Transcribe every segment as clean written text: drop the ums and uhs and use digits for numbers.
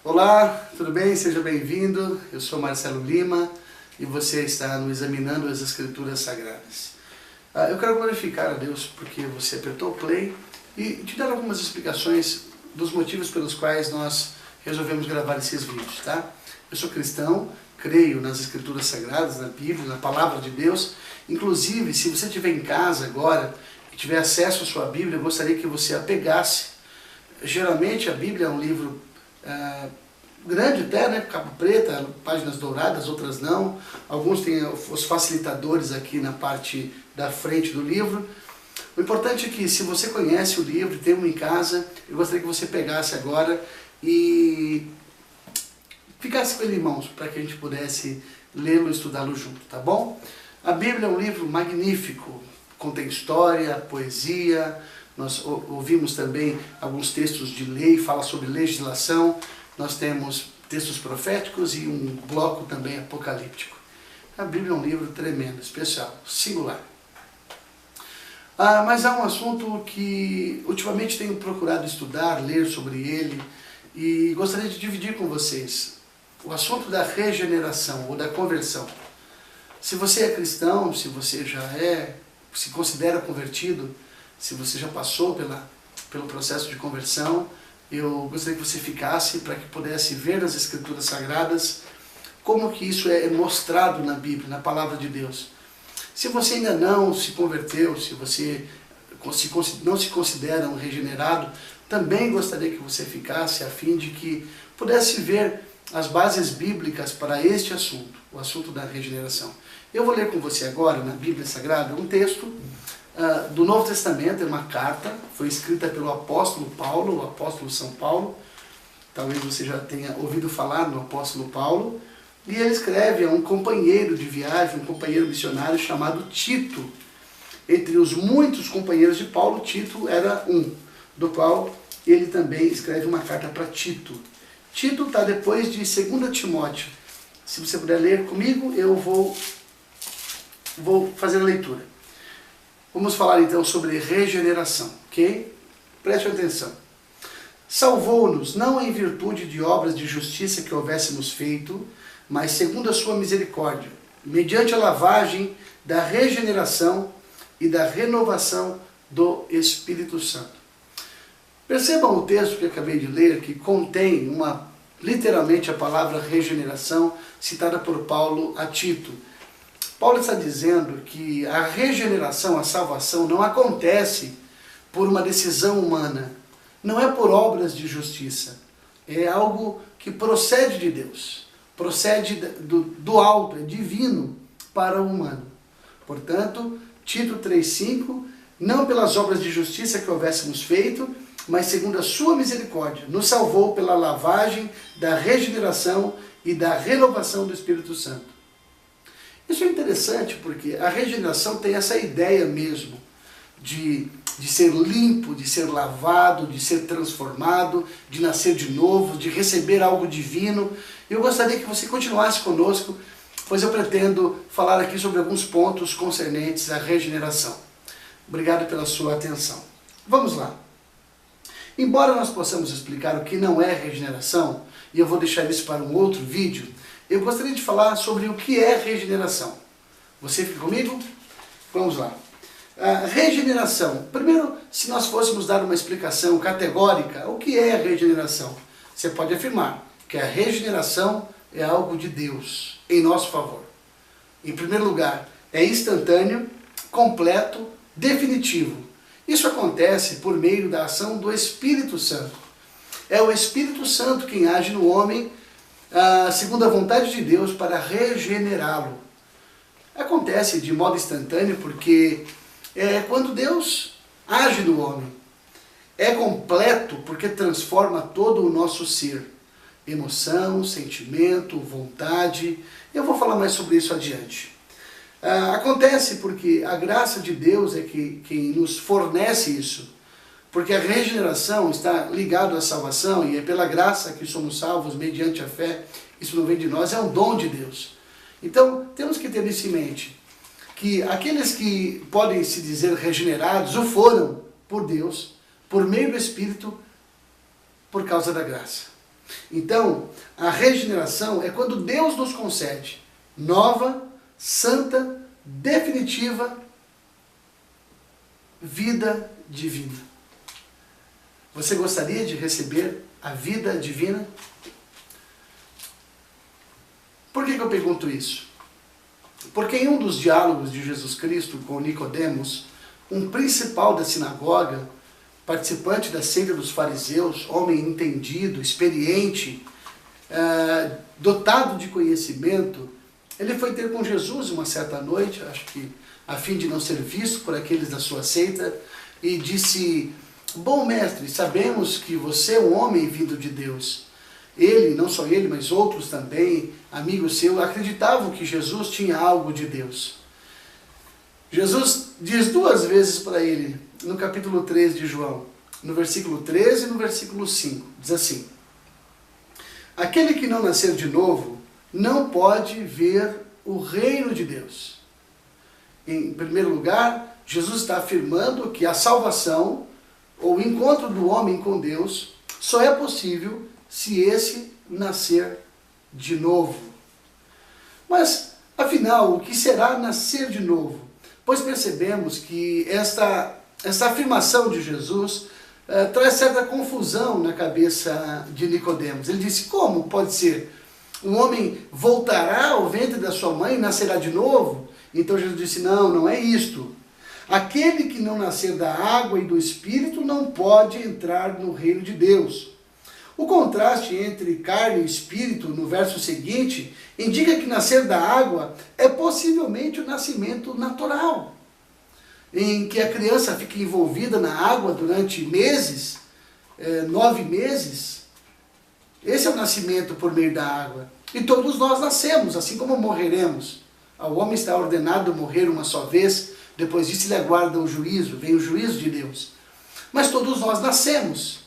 Olá, tudo bem? Seja bem-vindo. Eu sou Marcelo Lima e você está no Examinando as Escrituras Sagradas. Eu quero glorificar a Deus porque você apertou o play e te dar algumas explicações dos motivos pelos quais nós resolvemos gravar esses vídeos, tá? Eu sou cristão, creio nas Escrituras Sagradas, na Bíblia, na Palavra de Deus. Inclusive, se você estiver em casa agora e tiver acesso à sua Bíblia, eu gostaria que você a pegasse. Geralmente a Bíblia é um livro grande até, né? Capa preta, páginas douradas, outras não. Alguns têm os facilitadores aqui na parte da frente do livro. O importante é que, se você conhece o livro, tem um em casa, eu gostaria que você pegasse agora e ficasse com ele em mãos, para que a gente pudesse lê-lo e estudá-lo junto, tá bom? A Bíblia é um livro magnífico, contém história, poesia. Nós ouvimos também alguns textos de lei, fala sobre legislação. Nós temos textos proféticos e um bloco também apocalíptico. A Bíblia é um livro tremendo, especial, singular. Mas há um assunto que ultimamente tenho procurado estudar, ler sobre ele, e gostaria de dividir com vocês. O assunto da regeneração ou da conversão. Se você é cristão, se você já se considera convertido, se você já passou pelo processo de conversão, eu gostaria que você ficasse para que pudesse ver nas Escrituras Sagradas como que isso é mostrado na Bíblia, na Palavra de Deus. Se você ainda não se converteu, se você não se considera um regenerado, também gostaria que você ficasse a fim de que pudesse ver as bases bíblicas para este assunto, o assunto da regeneração. Eu vou ler com você agora, na Bíblia Sagrada, um texto do Novo Testamento, é uma carta, foi escrita pelo apóstolo Paulo, o apóstolo São Paulo. Talvez você já tenha ouvido falar no apóstolo Paulo. E ele escreve a um companheiro de viagem, um companheiro missionário chamado Tito. Entre os muitos companheiros de Paulo, Tito era um, do qual ele também escreve uma carta para Tito. Tito está depois de 2 Timóteo. Se você puder ler comigo, eu vou fazer a leitura. Vamos falar então sobre regeneração, ok? Preste atenção. Salvou-nos, não em virtude de obras de justiça que houvéssemos feito, mas segundo a sua misericórdia, mediante a lavagem da regeneração e da renovação do Espírito Santo. Percebam o texto que eu acabei de ler, que contém literalmente a palavra regeneração, citada por Paulo a Tito. Paulo está dizendo que a regeneração, a salvação, não acontece por uma decisão humana, não é por obras de justiça, é algo que procede de Deus, procede do alto, é divino para o humano. Portanto, Tito 3,5, não pelas obras de justiça que houvéssemos feito, mas segundo a sua misericórdia, nos salvou pela lavagem da regeneração e da renovação do Espírito Santo. Isso é interessante porque a regeneração tem essa ideia mesmo de ser limpo, de ser lavado, de ser transformado, de nascer de novo, de receber algo divino. Eu gostaria que você continuasse conosco, pois eu pretendo falar aqui sobre alguns pontos concernentes à regeneração. Obrigado pela sua atenção. Vamos lá. Embora nós possamos explicar o que não é regeneração, e eu vou deixar isso para um outro vídeo, eu gostaria de falar sobre o que é regeneração. Você fica comigo? Vamos lá. Regeneração. Primeiro, se nós fôssemos dar uma explicação categórica, o que é regeneração? Você pode afirmar que a regeneração é algo de Deus, em nosso favor. Em primeiro lugar, é instantâneo, completo, definitivo. Isso acontece por meio da ação do Espírito Santo. É o Espírito Santo quem age no homem segundo a vontade de Deus para regenerá-lo. Acontece de modo instantâneo porque quando Deus age no homem. É completo porque transforma todo o nosso ser. Emoção, sentimento, vontade. Eu vou falar mais sobre isso adiante. Acontece porque a graça de Deus é quem nos fornece isso. Porque a regeneração está ligada à salvação e é pela graça que somos salvos mediante a fé. Isso não vem de nós, é um dom de Deus. Então, temos que ter isso em mente. Que aqueles que podem se dizer regenerados o foram por Deus, por meio do Espírito, por causa da graça. Então, a regeneração é quando Deus nos concede nova, santa, definitiva vida divina. Você gostaria de receber a vida divina? Por que eu pergunto isso? Porque em um dos diálogos de Jesus Cristo com Nicodemos, um principal da sinagoga, participante da seita dos fariseus, homem entendido, experiente, dotado de conhecimento, ele foi ter com Jesus uma certa noite, acho que a fim de não ser visto por aqueles da sua seita, e disse: bom mestre, sabemos que você é um homem vindo de Deus. Ele, não só ele, mas outros também, amigos seus, acreditavam que Jesus tinha algo de Deus. Jesus diz duas vezes para ele, no capítulo 3 de João, no versículo 13 e no versículo 5, diz assim: aquele que não nascer de novo não pode ver o reino de Deus. Em primeiro lugar, Jesus está afirmando que a salvação, ou o encontro do homem com Deus, só é possível se esse nascer de novo. Mas, afinal, o que será nascer de novo? Pois percebemos que esta afirmação de Jesus traz certa confusão na cabeça de Nicodemos. Ele disse: como pode ser? Um homem voltará ao ventre da sua mãe e nascerá de novo? Então Jesus disse: não, não é isto. Aquele que não nascer da água e do Espírito não pode entrar no reino de Deus. O contraste entre carne e espírito, no verso seguinte, indica que nascer da água é possivelmente o nascimento natural, em que a criança fica envolvida na água durante meses, 9 meses. Esse é o nascimento por meio da água. E todos nós nascemos, assim como morreremos. O homem está ordenado a morrer uma só vez, depois disso ele aguarda o juízo, vem o juízo de Deus. Mas todos nós nascemos,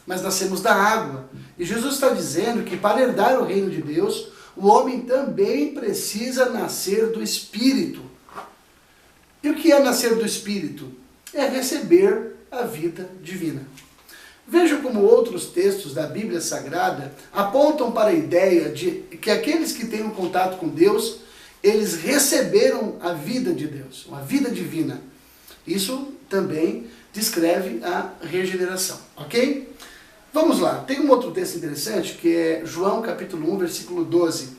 mas nascemos da água. E Jesus está dizendo que para herdar o reino de Deus, o homem também precisa nascer do Espírito. E o que é nascer do Espírito? É receber a vida divina. Vejam como outros textos da Bíblia Sagrada apontam para a ideia de que aqueles que têm um contato com Deus, eles receberam a vida de Deus, uma vida divina. Isso também descreve a regeneração, ok? Vamos lá, tem um outro texto interessante que é João capítulo 1, versículo 12.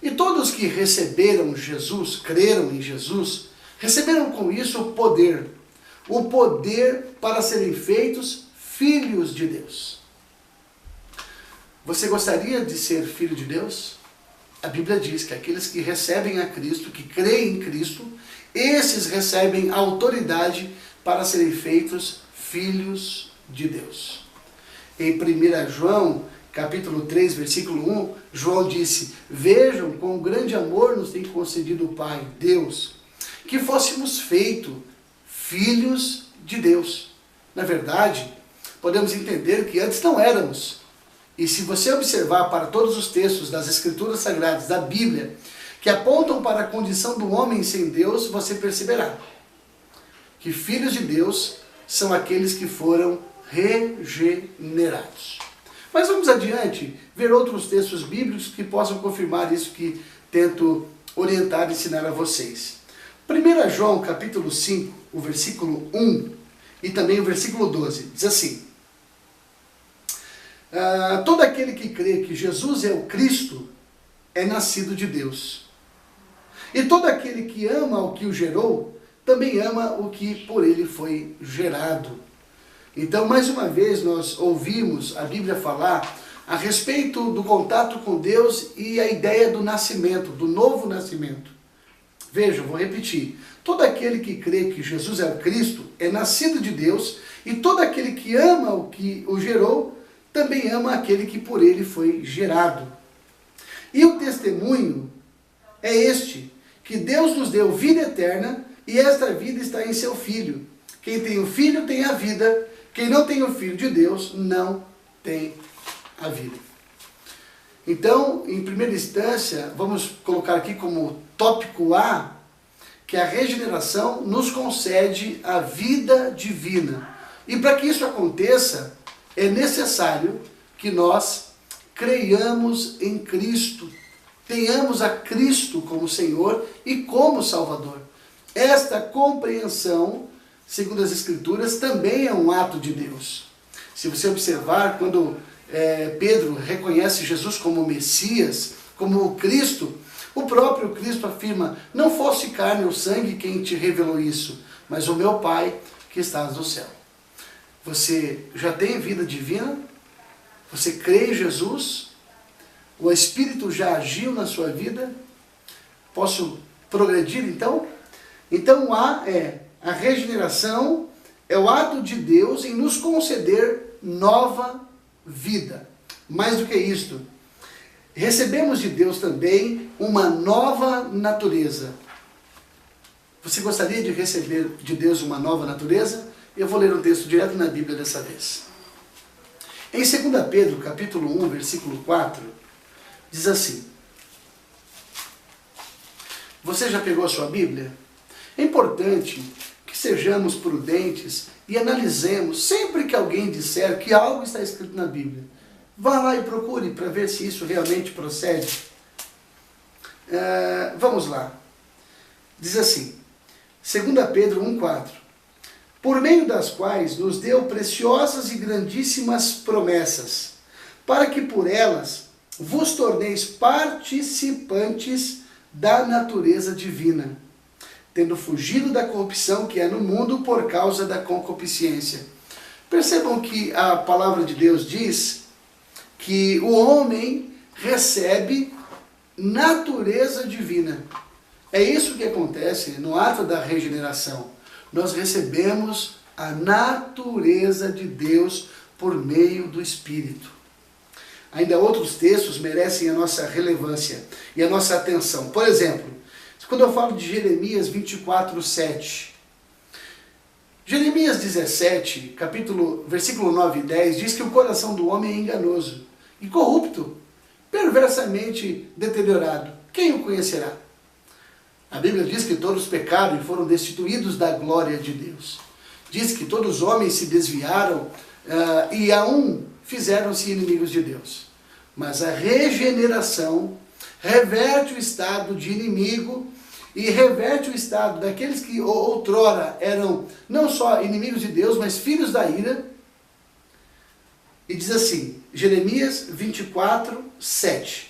E todos que receberam Jesus, creram em Jesus, receberam com isso o poder para serem feitos filhos de Deus. Você gostaria de ser filho de Deus? A Bíblia diz que aqueles que recebem a Cristo, que creem em Cristo, esses recebem autoridade para serem feitos filhos de Deus. Em 1 João, capítulo 3, versículo 1, João disse: vejam quão grande amor nos tem concedido o Pai, Deus, que fôssemos feitos filhos de Deus. Na verdade, podemos entender que antes não éramos. E se você observar para todos os textos das Escrituras Sagradas, da Bíblia, que apontam para a condição do homem sem Deus, você perceberá que filhos de Deus são aqueles que foram regenerados. Mas vamos adiante, ver outros textos bíblicos que possam confirmar isso que tento orientar e ensinar a vocês. 1 João capítulo 5, o versículo 1 e também o versículo 12, diz assim: todo aquele que crê que Jesus é o Cristo é nascido de Deus. E todo aquele que ama o que o gerou, também ama o que por ele foi gerado. Então, mais uma vez, nós ouvimos a Bíblia falar a respeito do contato com Deus e a ideia do nascimento, do novo nascimento. Vejam, vou repetir. Todo aquele que crê que Jesus é o Cristo é nascido de Deus, e todo aquele que ama o que o gerou, também ama aquele que por ele foi gerado. E o testemunho é este, que Deus nos deu vida eterna, e esta vida está em seu Filho. Quem tem o Filho tem a vida, quem não tem o Filho de Deus não tem a vida. Então, em primeira instância, vamos colocar aqui como tópico A, que a regeneração nos concede a vida divina. E para que isso aconteça, é necessário que nós creiamos em Cristo, tenhamos a Cristo como Senhor e como Salvador. Esta compreensão, segundo as Escrituras, também é um ato de Deus. Se você observar, quando Pedro reconhece Jesus como Messias, como o Cristo, o próprio Cristo afirma: não fosse carne ou sangue quem te revelou isso, mas o meu Pai que estás no céu. Você já tem vida divina? Você crê em Jesus? O Espírito já agiu na sua vida? Posso progredir então? Então a regeneração é o ato de Deus em nos conceder nova vida. Mais do que isto, recebemos de Deus também uma nova natureza. Você gostaria de receber de Deus uma nova natureza? Eu vou ler um texto direto na Bíblia dessa vez. Em 2 Pedro, capítulo 1, versículo 4, diz assim. Você já pegou a sua Bíblia? É importante que sejamos prudentes e analisemos sempre que alguém disser que algo está escrito na Bíblia. Vá lá e procure para ver se isso realmente procede. Vamos lá. Diz assim, 2 Pedro 1,4. Por meio das quais nos deu preciosas e grandíssimas promessas, para que por elas vos torneis participantes da natureza divina, tendo fugido da corrupção que é no mundo por causa da concupiscência. Percebam que a palavra de Deus diz que o homem recebe natureza divina. É isso que acontece no ato da regeneração. Nós recebemos a natureza de Deus por meio do Espírito. Ainda outros textos merecem a nossa relevância e a nossa atenção. Por exemplo, quando eu falo de Jeremias 24:7, Jeremias 17, versículo 9 e 10, diz que o coração do homem é enganoso e corrupto, perversamente deteriorado. Quem o conhecerá? A Bíblia diz que todos pecaram e foram destituídos da glória de Deus. Diz que todos os homens se desviaram e a um fizeram-se inimigos de Deus. Mas a regeneração reverte o estado de inimigo e reverte o estado daqueles que outrora eram não só inimigos de Deus, mas filhos da ira. E diz assim, Jeremias 24:7.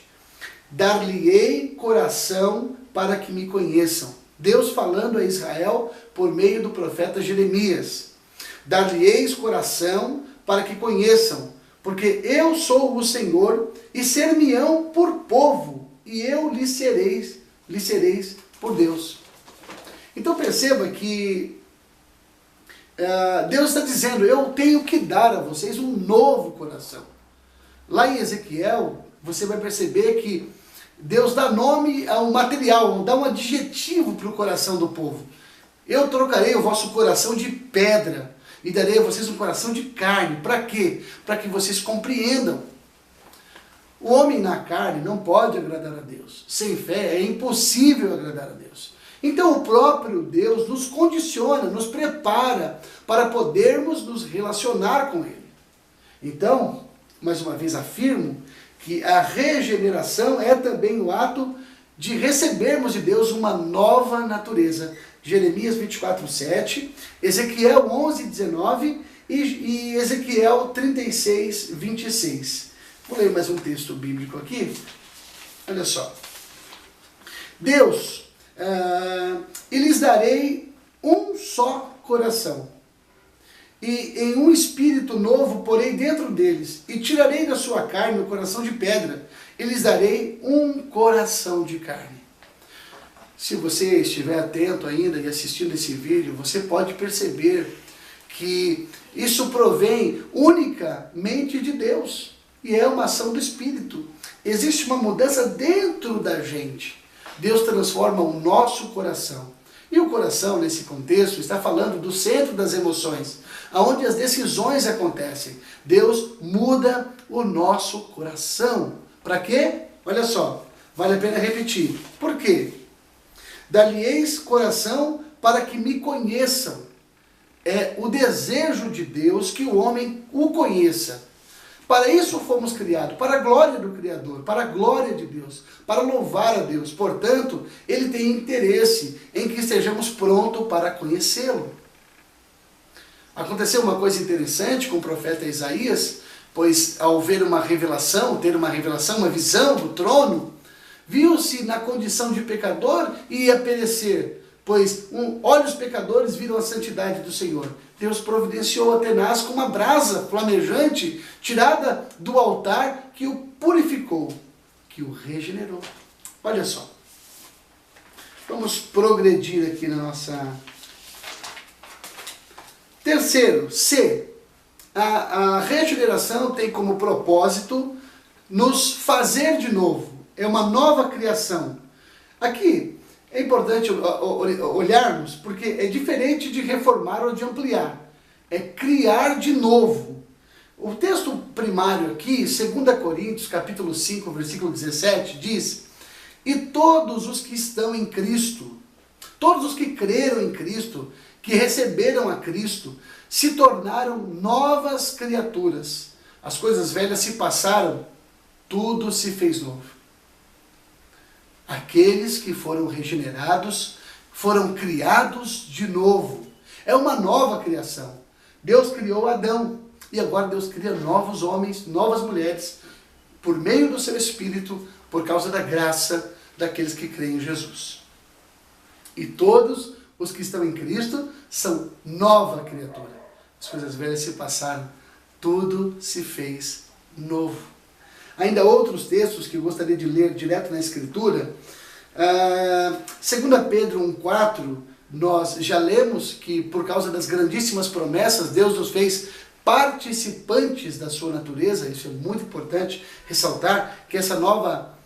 Dar-lhe-ei coração para que me conheçam. Deus falando a Israel por meio do profeta Jeremias. Dar-lhe-eis coração para que conheçam, porque eu sou o Senhor, e ser-me-ão por povo, e eu lhe sereis por Deus. Então perceba que Deus está dizendo, eu tenho que dar a vocês um novo coração. Lá em Ezequiel, você vai perceber que Deus dá nome ao material, dá um adjetivo para o coração do povo. Eu trocarei o vosso coração de pedra e darei a vocês um coração de carne. Para quê? Para que vocês compreendam. O homem na carne não pode agradar a Deus. Sem fé é impossível agradar a Deus. Então o próprio Deus nos condiciona, nos prepara para podermos nos relacionar com Ele. Então, mais uma vez afirmo, que a regeneração é também o ato de recebermos de Deus uma nova natureza. Jeremias 24:7, Ezequiel 11:19 e Ezequiel 36:26. Vou ler mais um texto bíblico aqui. Olha só. Deus, e lhes darei um só coração. E em um espírito novo porei dentro deles, e tirarei da sua carne o coração de pedra, e lhes darei um coração de carne. Se você estiver atento ainda e assistindo esse vídeo, você pode perceber que isso provém unicamente de Deus, e é uma ação do Espírito. Existe uma mudança dentro da gente. Deus transforma o nosso coração. E o coração, nesse contexto, está falando do centro das emoções, aonde as decisões acontecem. Deus muda o nosso coração. Para quê? Olha só, vale a pena repetir. Por quê? Dar-lhe-eis coração para que me conheçam. É o desejo de Deus que o homem o conheça. Para isso fomos criados, para a glória do Criador, para a glória de Deus, para louvar a Deus. Portanto, Ele tem interesse em que estejamos prontos para conhecê-lo. Aconteceu uma coisa interessante com o profeta Isaías, pois ao ver uma revelação, uma visão do trono, viu-se na condição de pecador e ia perecer, pois olhos pecadores viram a santidade do Senhor. Deus providenciou a tenaz com uma brasa flamejante tirada do altar que o purificou, que o regenerou. Olha só. Vamos progredir aqui na nossa... Terceiro, C. A regeneração tem como propósito nos fazer de novo. É uma nova criação. Aqui é importante olharmos, porque é diferente de reformar ou de ampliar. É criar de novo. O texto primário aqui, 2 Coríntios, capítulo 5, versículo 17, diz: e todos os que estão em Cristo, todos os que creram em Cristo, que receberam a Cristo, se tornaram novas criaturas. As coisas velhas se passaram, tudo se fez novo. Aqueles que foram regenerados, foram criados de novo. É uma nova criação. Deus criou Adão, e agora Deus cria novos homens, novas mulheres, por meio do seu Espírito, por causa da graça daqueles que creem em Jesus. E todos os que estão em Cristo são nova criatura. As coisas velhas se passaram, tudo se fez novo. Ainda outros textos que eu gostaria de ler direto na Escritura. 2 Pedro 1,4, nós já lemos que por causa das grandíssimas promessas, Deus nos fez participantes da sua natureza. Isso é muito importante ressaltar, que essa nova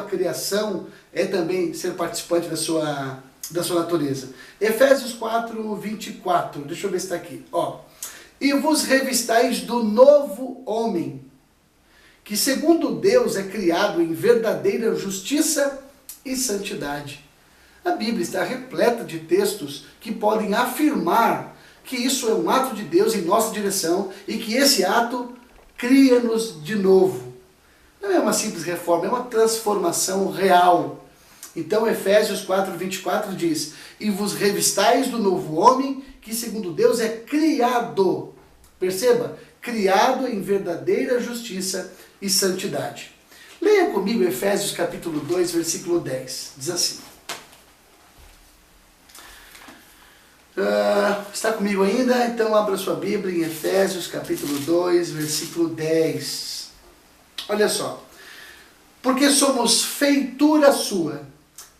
criação é também ser participante da sua natureza. Efésios 4:24, deixa eu ver se está aqui. E vos revistais do novo homem, que segundo Deus é criado em verdadeira justiça e santidade. A Bíblia está repleta de textos que podem afirmar que isso é um ato de Deus em nossa direção e que esse ato cria-nos de novo. Não é uma simples reforma, é uma transformação real. Então Efésios 4:24 diz: e vos revistais do novo homem, que segundo Deus é criado. Perceba, criado em verdadeira justiça e santidade. Leia comigo Efésios capítulo 2, versículo 10. Diz assim. Está comigo ainda? Então abra sua Bíblia em Efésios capítulo 2, versículo 10. Olha só. Porque somos feitura sua,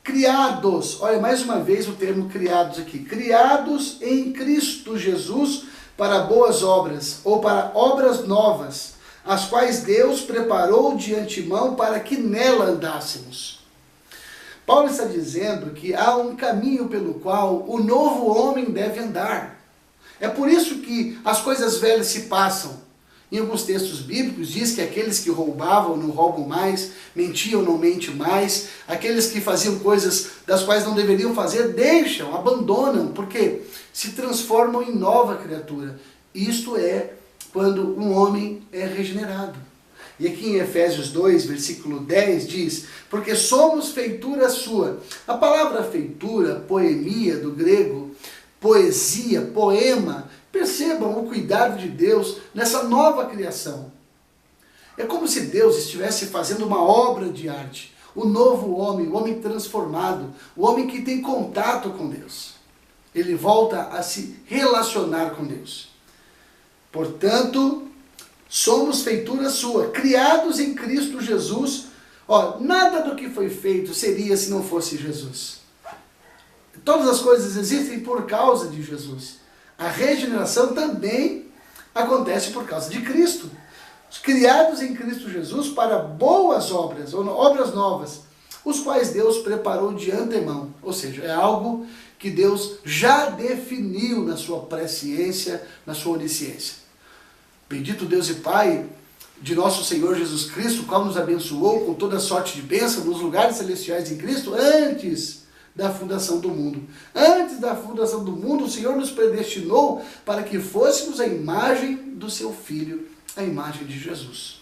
criados, olha mais uma vez o termo criados aqui, criados em Cristo Jesus para boas obras, ou para obras novas, as quais Deus preparou de antemão para que nela andássemos. Paulo está dizendo que há um caminho pelo qual o novo homem deve andar. É por isso que as coisas velhas se passam. Em alguns textos bíblicos diz que aqueles que roubavam não roubam mais, mentiam não mentem mais, aqueles que faziam coisas das quais não deveriam fazer, deixam, abandonam, porque se transformam em nova criatura. Isto é quando um homem é regenerado. E aqui em Efésios 2, versículo 10 diz: porque somos feitura sua. A palavra feitura, poemia do grego, poesia, poema, percebam o cuidado de Deus nessa nova criação. É como se Deus estivesse fazendo uma obra de arte. O novo homem, o homem transformado, o homem que tem contato com Deus. Ele volta a se relacionar com Deus. Portanto, somos feitura sua, criados em Cristo Jesus. Nada do que foi feito seria se não fosse Jesus. Todas as coisas existem por causa de Jesus. A regeneração também acontece por causa de Cristo. Criados em Cristo Jesus para boas obras, ou obras novas, os quais Deus preparou de antemão. Ou seja, é algo que Deus já definiu na sua presciência, na sua onisciência. Bendito Deus e Pai de nosso Senhor Jesus Cristo, o qual nos abençoou com toda sorte de bênção nos lugares celestiais em Cristo, antes da fundação do mundo. Antes da fundação do mundo, o Senhor nos predestinou para que fôssemos a imagem do seu Filho, a imagem de Jesus.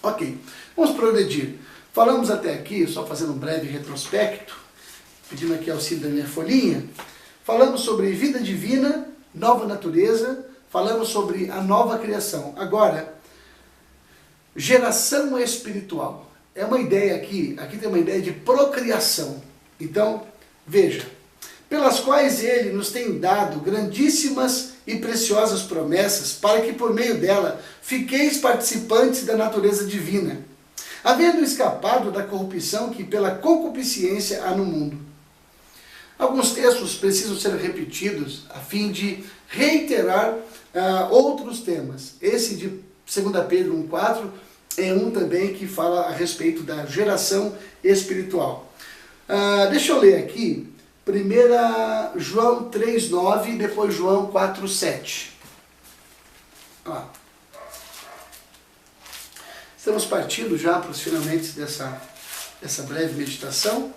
Ok, vamos progredir. Falamos até aqui, só fazendo um breve retrospecto, pedindo aqui auxílio da minha folhinha, falamos sobre vida divina, nova natureza, falamos sobre a nova criação. Agora, geração espiritual. É uma ideia aqui tem uma ideia de procriação. Então, veja, pelas quais ele nos tem dado grandíssimas e preciosas promessas, para que por meio dela fiqueis participantes da natureza divina, havendo escapado da corrupção que pela concupiscência há no mundo. Alguns textos precisam ser repetidos a fim de reiterar outros temas. Esse de 2 Pedro 1,4 é um também que fala a respeito da geração espiritual. Deixa eu ler aqui, 1 João 3,9 e depois João 4,7. Estamos partindo já para os finalmente dessa breve meditação.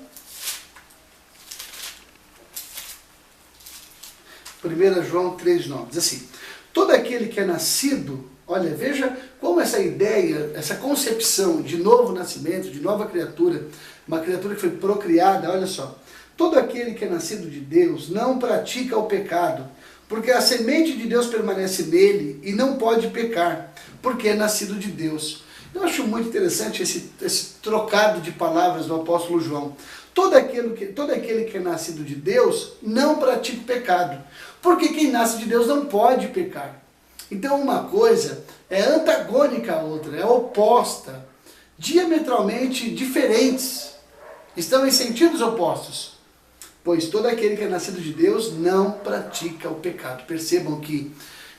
1 João 3,9 diz assim: todo aquele que é nascido, olha, veja como essa ideia, essa concepção de novo nascimento, de nova criatura, uma criatura que foi procriada, olha só, todo aquele que é nascido de Deus não pratica o pecado, porque a semente de Deus permanece nele e não pode pecar, porque é nascido de Deus. Eu acho muito interessante esse trocado de palavras do apóstolo João. Todo aquele que é nascido de Deus não pratica o pecado, porque quem nasce de Deus não pode pecar. Então uma coisa é antagônica à outra, é oposta, diametralmente diferentes, estão em sentidos opostos. Pois todo aquele que é nascido de Deus não pratica o pecado. Percebam que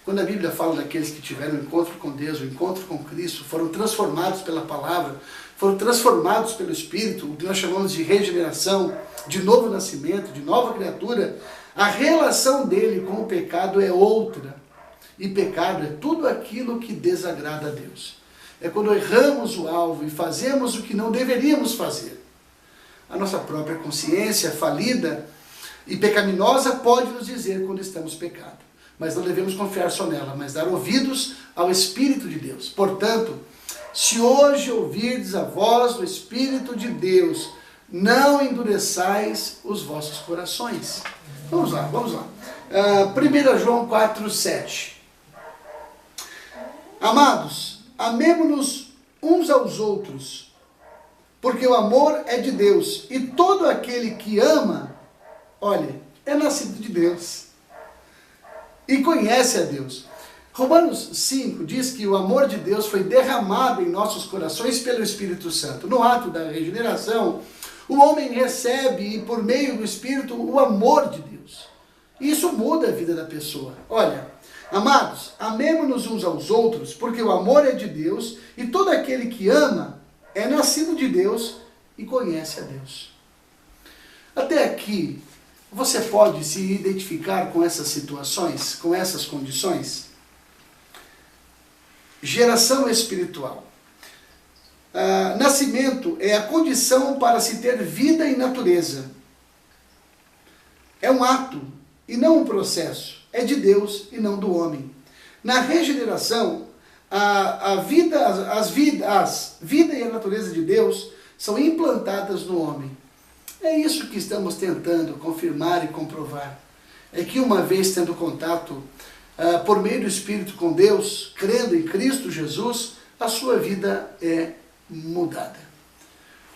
quando a Bíblia fala daqueles que tiveram um encontro com Deus, um encontro com Cristo, foram transformados pela palavra, foram transformados pelo Espírito, o que nós chamamos de regeneração, de novo nascimento, de nova criatura, a relação dele com o pecado é outra. E pecado é tudo aquilo que desagrada a Deus. É quando erramos o alvo e fazemos o que não deveríamos fazer. A nossa própria consciência falida e pecaminosa pode nos dizer quando estamos pecando. Mas não devemos confiar só nela, mas dar ouvidos ao Espírito de Deus. Portanto, se hoje ouvirdes a voz do Espírito de Deus, não endureçais os vossos corações. Vamos lá. 1 João 4,7. Amados, amemo-nos uns aos outros, porque o amor é de Deus, e todo aquele que ama, olha, é nascido de Deus e conhece a Deus. Romanos 5 diz que o amor de Deus foi derramado em nossos corações pelo Espírito Santo. No ato da regeneração, o homem recebe, por meio do Espírito, o amor de Deus. E isso muda a vida da pessoa. Olha, amados, amemo-nos uns aos outros, porque o amor é de Deus, e todo aquele que ama é nascido de Deus e conhece a Deus. Até aqui, você pode se identificar com essas situações, com essas condições? Geração espiritual. Nascimento é a condição para se ter vida e natureza. É um ato e não um processo. É de Deus e não do homem. Na regeneração, a vida e a natureza de Deus são implantadas no homem. É isso que estamos tentando confirmar e comprovar. É que uma vez tendo contato por meio do Espírito com Deus, crendo em Cristo Jesus, a sua vida é mudada.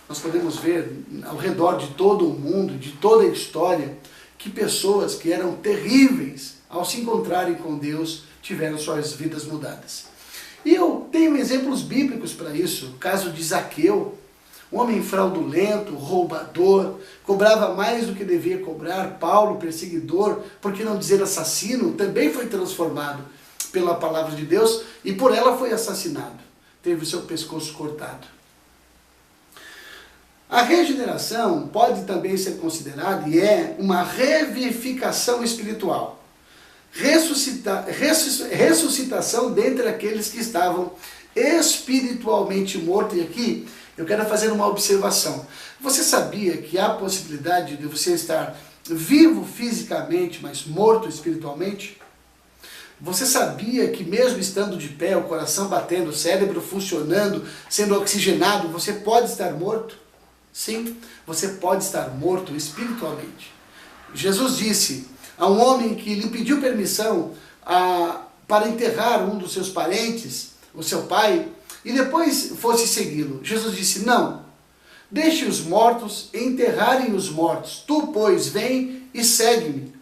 Nós podemos ver ao redor de todo o mundo, de toda a história, que pessoas que eram terríveis, ao se encontrarem com Deus, tiveram suas vidas mudadas. E eu tenho exemplos bíblicos para isso. O caso de Zaqueu, um homem fraudulento, roubador, cobrava mais do que devia cobrar. Paulo, perseguidor, por que não dizer assassino, também foi transformado pela palavra de Deus e por ela foi assassinado. Teve o seu pescoço cortado. A regeneração pode também ser considerada e é uma revivificação espiritual. Ressuscitação dentre aqueles que estavam espiritualmente mortos. E aqui eu quero fazer uma observação. Você sabia que há a possibilidade de você estar vivo fisicamente, mas morto espiritualmente? Você sabia que mesmo estando de pé, o coração batendo, o cérebro funcionando, sendo oxigenado, você pode estar morto? Sim, você pode estar morto espiritualmente. Jesus disse a um homem que lhe pediu permissão para enterrar um dos seus parentes, o seu pai, e depois fosse segui-lo. Jesus disse, não, deixe os mortos enterrarem os mortos, tu, pois, vem e segue-me.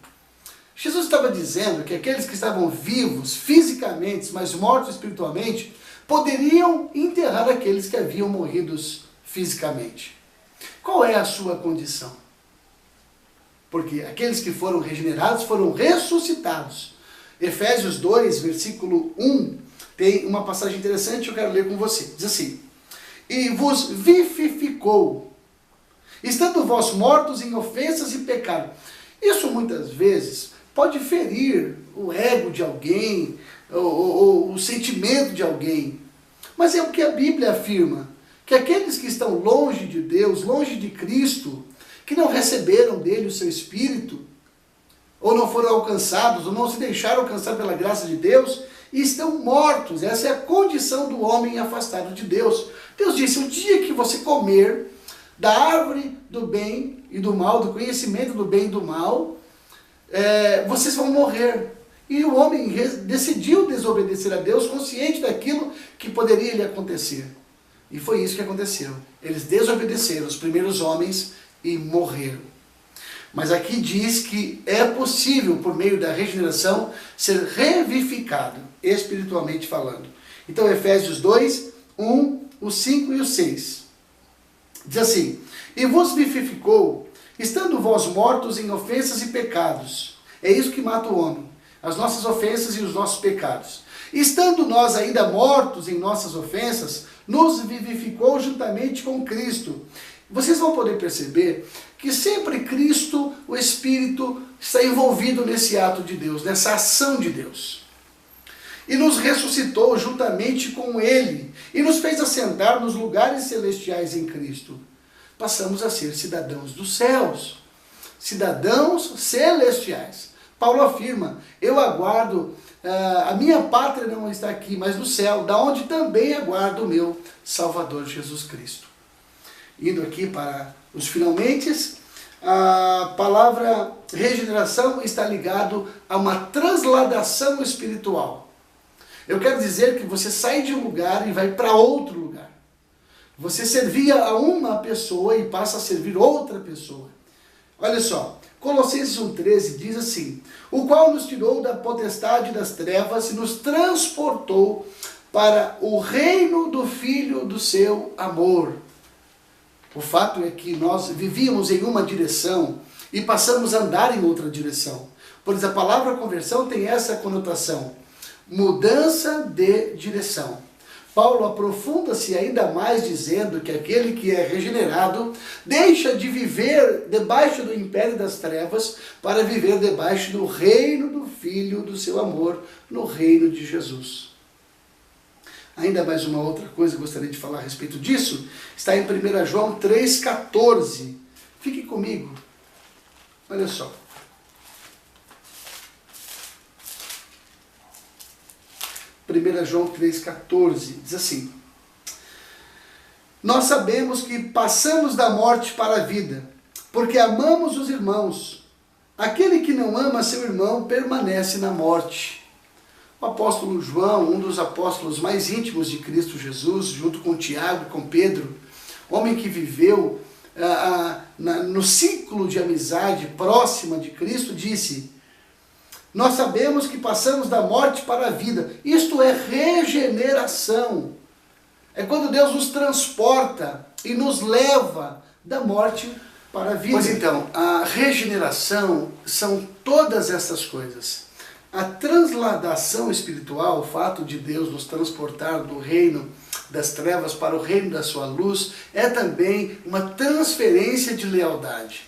Jesus estava dizendo que aqueles que estavam vivos fisicamente, mas mortos espiritualmente, poderiam enterrar aqueles que haviam morrido fisicamente. Qual é a sua condição? Porque aqueles que foram regenerados foram ressuscitados. Efésios 2, versículo 1, tem uma passagem interessante que eu quero ler com você. Diz assim, e vos vivificou, estando vós mortos em ofensas e pecado. Isso muitas vezes pode ferir o ego de alguém, ou o sentimento de alguém. Mas é o que a Bíblia afirma, que aqueles que estão longe de Deus, longe de Cristo, que não receberam dele o seu Espírito, ou não foram alcançados, ou não se deixaram alcançar pela graça de Deus, e estão mortos. Essa é a condição do homem afastado de Deus. Deus disse, o dia que você comer da árvore do bem e do mal, do conhecimento do bem e do mal, vocês vão morrer. E o homem decidiu desobedecer a Deus, consciente daquilo que poderia lhe acontecer. E foi isso que aconteceu. Eles desobedeceram, os primeiros homens, e morreram. Mas aqui diz que é possível, por meio da regeneração, ser revivificado, espiritualmente falando. Então, Efésios 2, 1, o 5 e o 6. Diz assim, e vos vivificou, estando vós mortos em ofensas e pecados. É isso que mata o homem, as nossas ofensas e os nossos pecados. Estando nós ainda mortos em nossas ofensas, nos vivificou juntamente com Cristo. Vocês vão poder perceber que sempre Cristo, o Espírito, está envolvido nesse ato de Deus, nessa ação de Deus. E nos ressuscitou juntamente com Ele, e nos fez assentar nos lugares celestiais em Cristo. Passamos a ser cidadãos dos céus, cidadãos celestiais. Paulo afirma, eu aguardo, a minha pátria não está aqui, mas no céu, da onde também aguardo o meu Salvador Jesus Cristo. Indo aqui para os finalmente, a palavra regeneração está ligado a uma transladação espiritual. Eu quero dizer que você sai de um lugar e vai para outro lugar. Você servia a uma pessoa e passa a servir outra pessoa. Olha só, Colossenses 1,13 diz assim, o qual nos tirou da potestade das trevas e nos transportou para o reino do Filho do seu amor. O fato é que nós vivíamos em uma direção e passamos a andar em outra direção. Pois a palavra conversão tem essa conotação, mudança de direção. Paulo aprofunda-se ainda mais dizendo que aquele que é regenerado deixa de viver debaixo do império das trevas para viver debaixo do reino do Filho do seu amor, no reino de Jesus. Ainda mais uma outra coisa que eu gostaria de falar a respeito disso, está em 1 João 3,14. Fique comigo. Olha só. 1 João 3,14 diz assim, nós sabemos que passamos da morte para a vida, porque amamos os irmãos. Aquele que não ama seu irmão permanece na morte. O apóstolo João, um dos apóstolos mais íntimos de Cristo Jesus, junto com Tiago e com Pedro, homem que viveu no ciclo de amizade próxima de Cristo, disse, nós sabemos que passamos da morte para a vida. Isto é regeneração. É quando Deus nos transporta e nos leva da morte para a vida. Pois então, a regeneração são todas essas coisas. A transladação espiritual, o fato de Deus nos transportar do reino das trevas para o reino da sua luz, é também uma transferência de lealdade.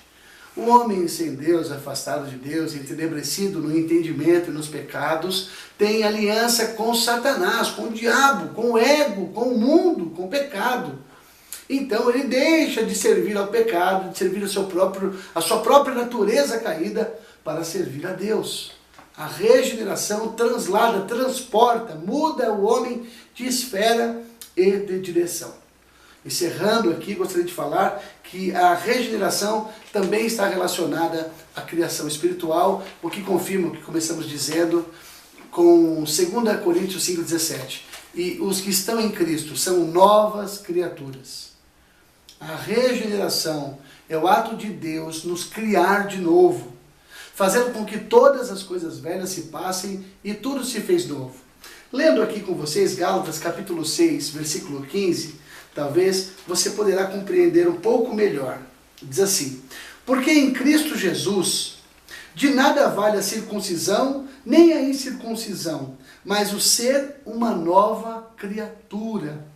O homem sem Deus, afastado de Deus, entenebrecido no entendimento e nos pecados, tem aliança com Satanás, com o diabo, com o ego, com o mundo, com o pecado. Então ele deixa de servir ao pecado, de servir a sua própria natureza caída para servir a Deus. A regeneração translada, transporta, muda o homem de esfera e de direção. Encerrando aqui, gostaria de falar que a regeneração também está relacionada à criação espiritual, o que confirma o que começamos dizendo com 2 Coríntios 5,17. E os que estão em Cristo são novas criaturas. A regeneração é o ato de Deus nos criar de novo, fazendo com que todas as coisas velhas se passem e tudo se fez novo. Lendo aqui com vocês Gálatas capítulo 6, versículo 15, talvez você poderá compreender um pouco melhor. Diz assim: porque em Cristo Jesus de nada vale a circuncisão nem a incircuncisão, mas o ser uma nova criatura.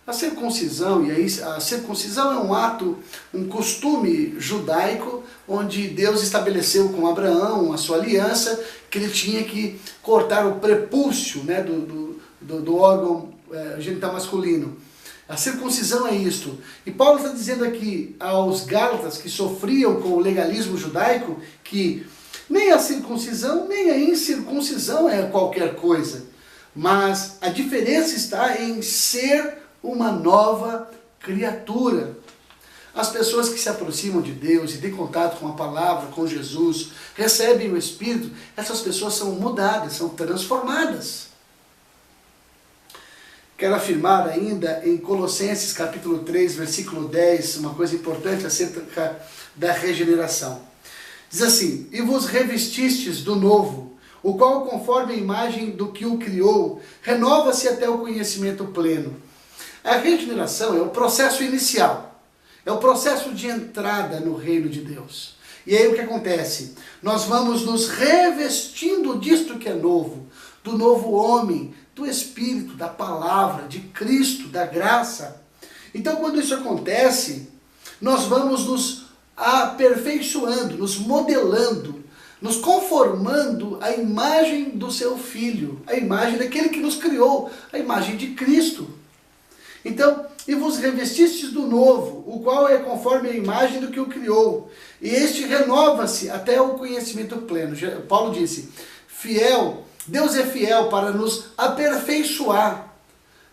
A circuncisão é um ato, um costume judaico, onde Deus estabeleceu com Abraão a sua aliança, que ele tinha que cortar o prepúcio, né, do órgão genital masculino. A circuncisão é isto. E Paulo está dizendo aqui aos gálatas que sofriam com o legalismo judaico que nem a circuncisão nem a incircuncisão é qualquer coisa, mas a diferença está em ser uma nova criatura. As pessoas que se aproximam de Deus e têm contato com a palavra, com Jesus, recebem o Espírito, essas pessoas são mudadas, são transformadas. Quero afirmar ainda em Colossenses capítulo 3, versículo 10, uma coisa importante acerca da regeneração. Diz assim: e vos revestistes do novo, o qual, conforme a imagem do que o criou, renova-se até o conhecimento pleno. A regeneração é o processo inicial, é o processo de entrada no reino de Deus. E aí o que acontece? Nós vamos nos revestindo disto que é novo, do novo homem, do Espírito, da palavra, de Cristo, da graça. Então quando isso acontece, nós vamos nos aperfeiçoando, nos modelando, nos conformando à imagem do seu Filho, à imagem daquele que nos criou, à imagem de Cristo. Então, e vos revestistes do novo, o qual é conforme a imagem do que o criou. E este renova-se até o conhecimento pleno. Paulo disse, Deus é fiel para nos aperfeiçoar.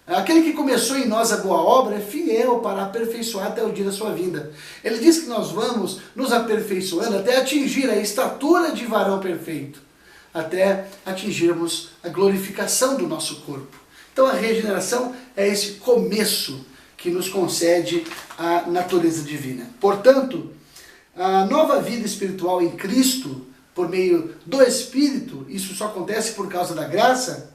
Aquele que começou em nós a boa obra é fiel para aperfeiçoar até o dia da sua vinda. Ele diz que nós vamos nos aperfeiçoando até atingir a estatura de varão perfeito, até atingirmos a glorificação do nosso corpo. Então a regeneração é esse começo que nos concede a natureza divina. Portanto, a nova vida espiritual em Cristo, por meio do Espírito, isso só acontece por causa da graça,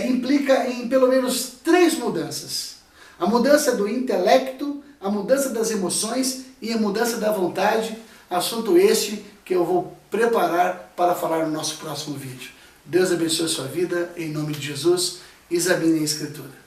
implica em pelo menos 3 mudanças. A mudança do intelecto, a mudança das emoções e a mudança da vontade, assunto este que eu vou preparar para falar no nosso próximo vídeo. Deus abençoe a sua vida, em nome de Jesus. Examine a Escritura.